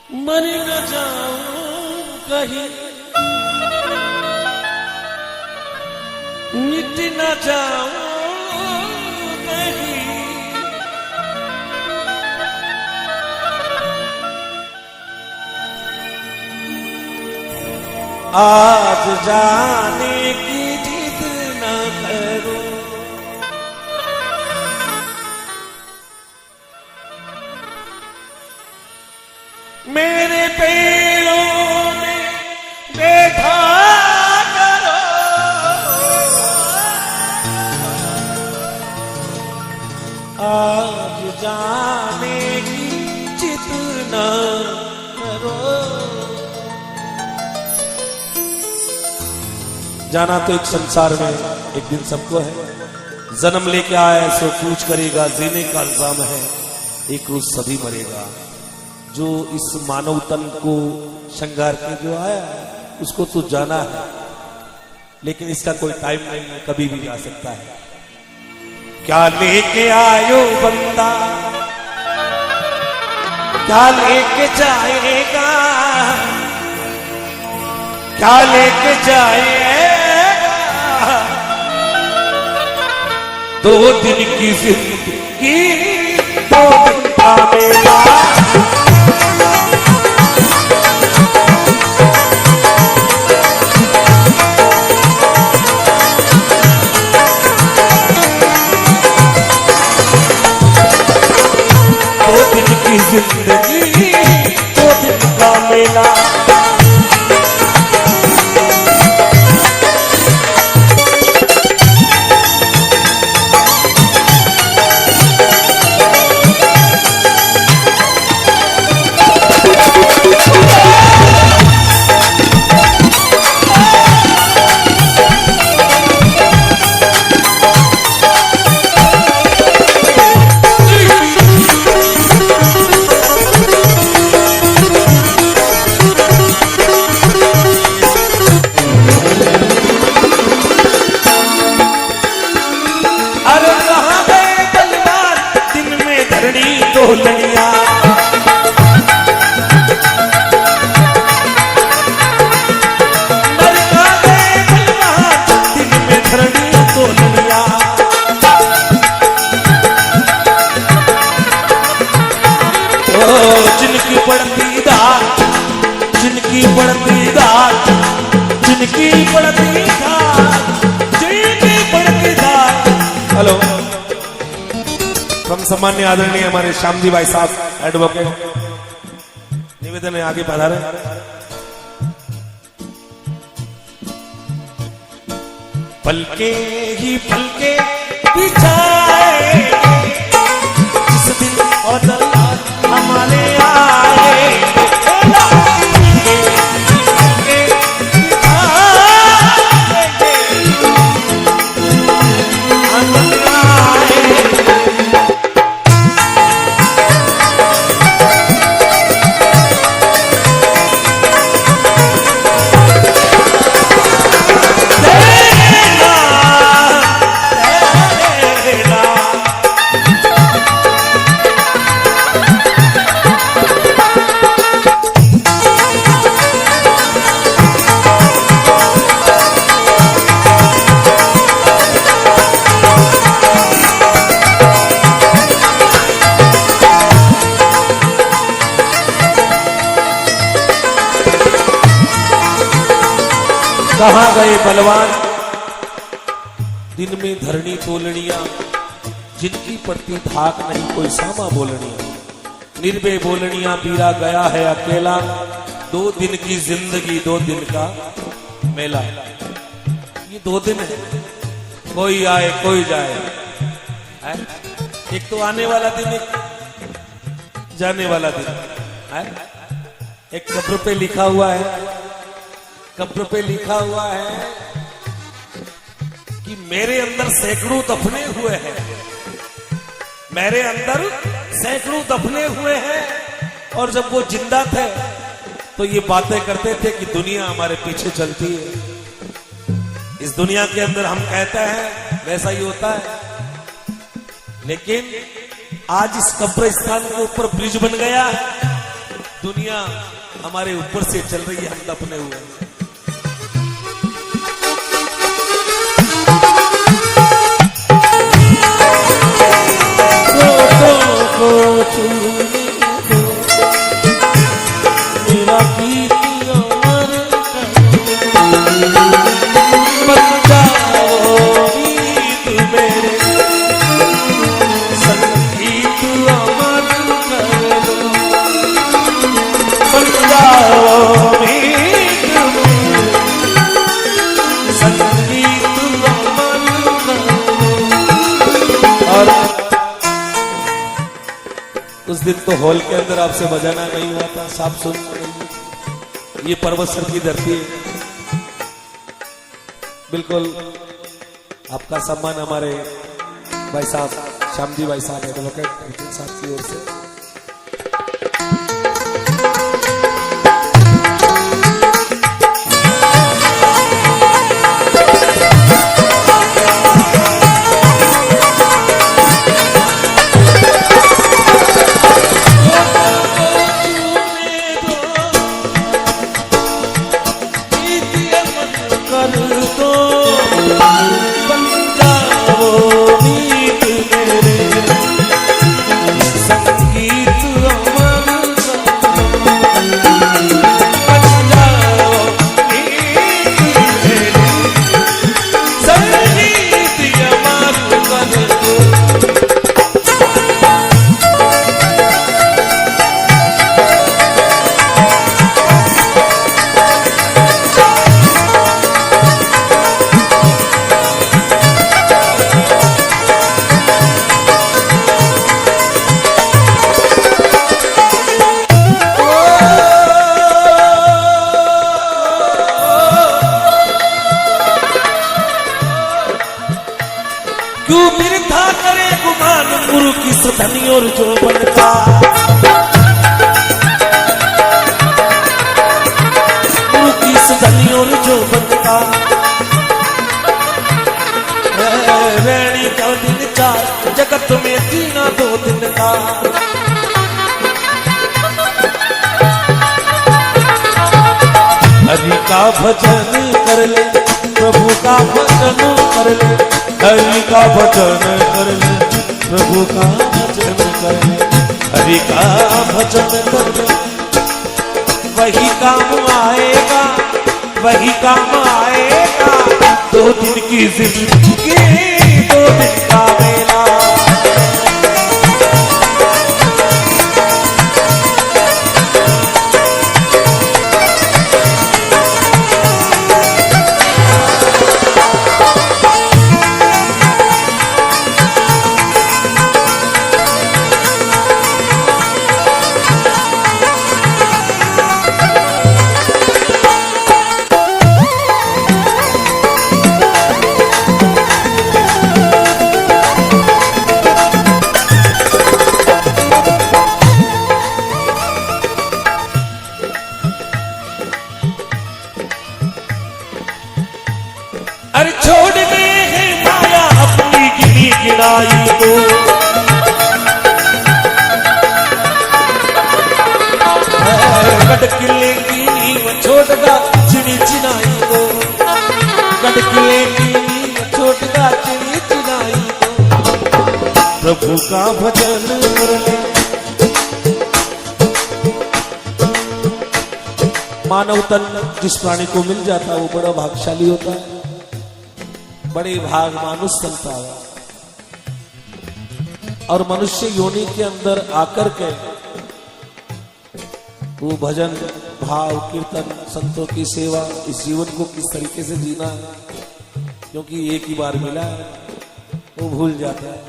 मर न जाऊं कहीं, मिट न जाऊं कहीं, आज जाने की जिद न करूं। मेरे पैरों में बैठा करो, आज जाने की जिद न करो। जाना तो एक संसार में एक दिन सबको है, जन्म लेके आया सो पूछ करेगा, जीने का इल्जाम है एक रोज सभी मरेगा। जो इस मानव तन को श्रृंगार के जो आया उसको तो जाना है, लेकिन इसका कोई टाइम नहीं है, कभी भी जा सकता है। क्या लेके आयो बंदा, क्या लेके जाएगा, क्या लेके जाएगा। दो दिन की जिंदगी, दो दिन का मेला। जिंदगी दो दिन का मेला। जिनकी पड़ती दाल, जिनकी पड़ती दाल, जिनकी पड़ती दाल, जिनकी पड़ती दाल। हेलो, हम सम्मान्य आदरणीय हमारे श्यामजी भाई साहब एडवोकेट निवेदन है, आगे पधारे। पलके ही पलके बिछाए जिस दिन और हमारे आए, कहाँ गए बलवान दिन में धरनी तोलनिया, जिनकी पड़ती धाक नहीं कोई सामा बोलनिया। निर्भय बोलनिया पीरा गया है अकेला, दो दिन की जिंदगी दो दिन का मेला। ये दो दिन है, कोई आए कोई जाए है? एक तो आने वाला दिन, एक जाने वाला दिन है। एक कब्र पे लिखा हुआ है, कब्र पे लिखा हुआ है कि मेरे अंदर सैकड़ों दफने हुए हैं, मेरे अंदर सैकड़ों दफने हुए हैं। और जब वो जिंदा थे तो ये बातें करते थे कि दुनिया हमारे पीछे चलती है, इस दुनिया के अंदर हम कहते हैं वैसा ही होता है। लेकिन आज इस कब्रिस्तान के ऊपर ब्रिज बन गया, दुनिया हमारे ऊपर से चल रही है, हम दफने हुए हैं। मेरा गीत अमर बन जाओ, गीत मेरे संगीत अमर कर दो, बन जाओ गीत मेरे संगीत अमर कर दो। और उस दिन तो हॉल के अंदर आपसे बजाना नहीं हुआ था, साफ सुन ये पर्वत की धरती है। बिल्कुल आपका सम्मान हमारे भाई साहब श्याम जी भाई साहब एडवोकेट साहब की ओर से। क्यों बिरथा करे गुमान गुरु की सधनी और जो बनता, गुरु की सधनी और जो बनता, रैणी का दिन चार जगत में जीना 2 दिन का। हरि का भजन कर ले, प्रभु का भजन कर ले, हरि का भजन कर ले, प्रभु का भजन कर ले, हरि का भजन कर ले, वही काम आएगा, वही काम आएगा। 2 दिन की जिंदगी 2 दिन का मेला। अरे छोड़ दे है माया अपनी गिनी गिनाई को, गढ़ किले की नींव छोड़गा चिड़ी चिनाई को, गढ़ किले की नींव छोड़गा चिड़ी चिनाई को। प्रभु का भजन कर ले। मानव तन जिस प्राणी को मिल जाता है वो बड़ा भाग्यशाली होता है, बड़े भाग मानुष चलता है। और मनुष्य योनि के अंदर आकर के वो भजन भाव कीर्तन संतों की सेवा इस जीवन को किस तरीके से जीना है, क्योंकि एक ही बार मिला है वो भूल जाता है।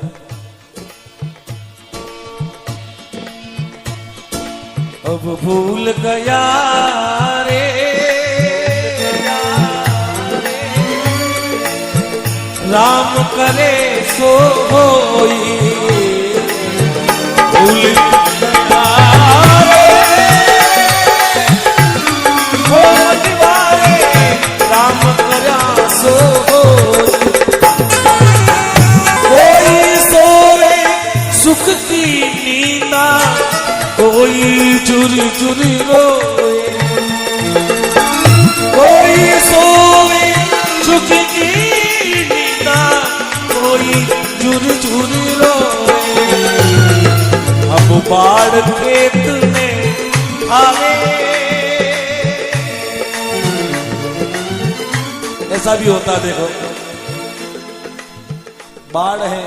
अब भूल गया रे राम करे सो होई, भूल गया रे राम करा सो होई। कोई सोए सुख की नींदा, कोई चुरी झुरझुरी रोए, कोई सोए झुकी नींदा, कोई झुरझुरी रोए। अब बाढ़ खेत में आवे, ऐसा भी होता देखो, बाढ़ है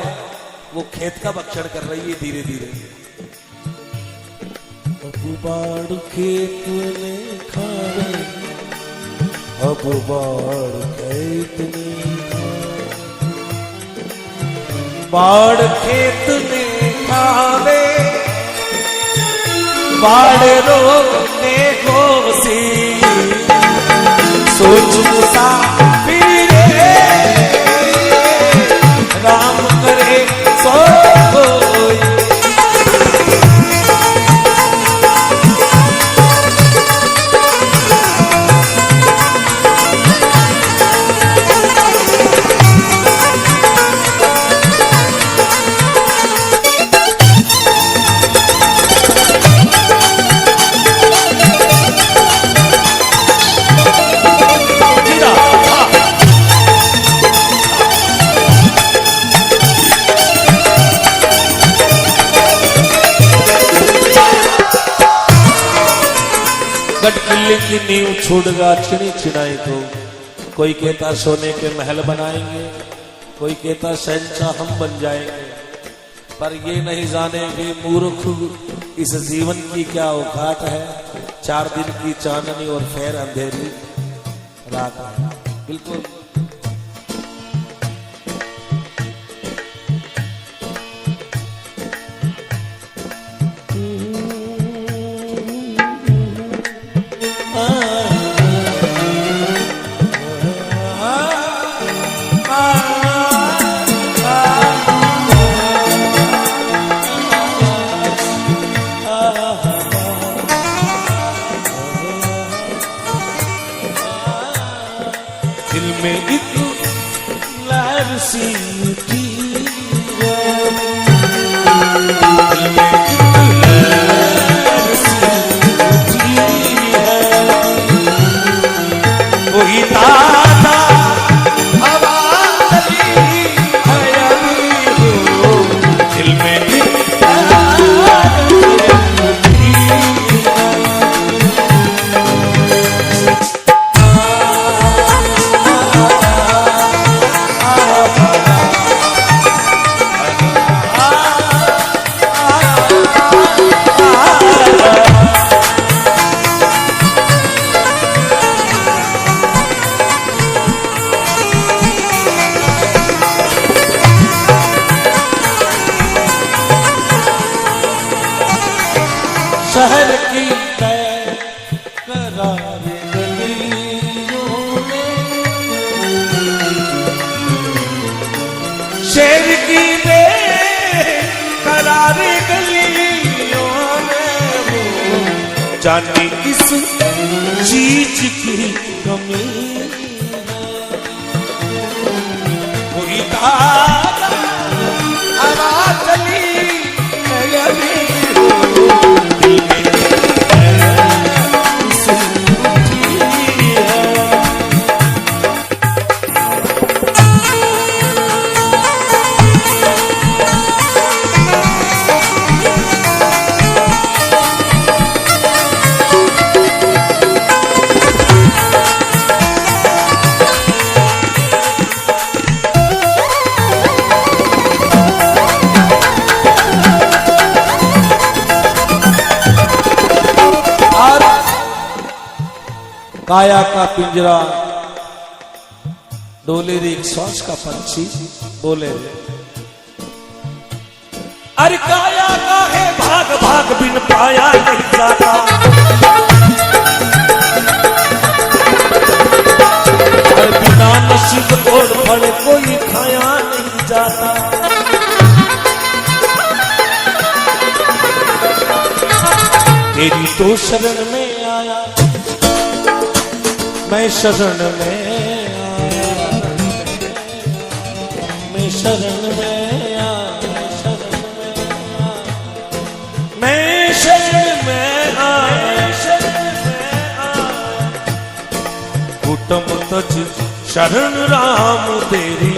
वो खेत का भक्षण कर रही है धीरे धीरे। अब बाढ़ खेत में खावे, अब बाढ़ खेत में खावे, बाढ़ खेत में खावे, बाढ़ रोकने को सी सोच मुसाफिर राम करे सो कोई। गढ़किले की नींव छूटगा छिड़ी छिड़ाई तो, कोई कहता सोने के महल बनाएंगे, कोई कहता शहंशाह हम बन जाएंगे, पर ये नहीं जानेंगे मूर्ख इस जीवन की क्या औकात है। 4 दिन की चांदनी और फिर अंधेरी रात है। बिल्कुल दिल में एक लहर सी उठी है, दिल में एक लहर सी उठी है, वही ताजा हवा चली है अभी हो, दिल में एक लहर सी उठी है। शहर की तय करार गलियों में, शहर की बेकरार गलियों में, वो जाने किस चीज की कमी है, कोई ताजा हवा चली है अभी हो, काया का पिंजरा डोले रे एक श्वास का पंछी बोले रे, अरे काया का है भाग भाग बिन पाया नहीं जाता, अरे बिना नसीब तोड़ फड़े कोई खाया नहीं जाता। तेरी तो शरण में आया मैं, शरण में आया, मैं शरण में आया, शरण में आया, मैं शरण में आया। उत्तम तज शरण राम तेरी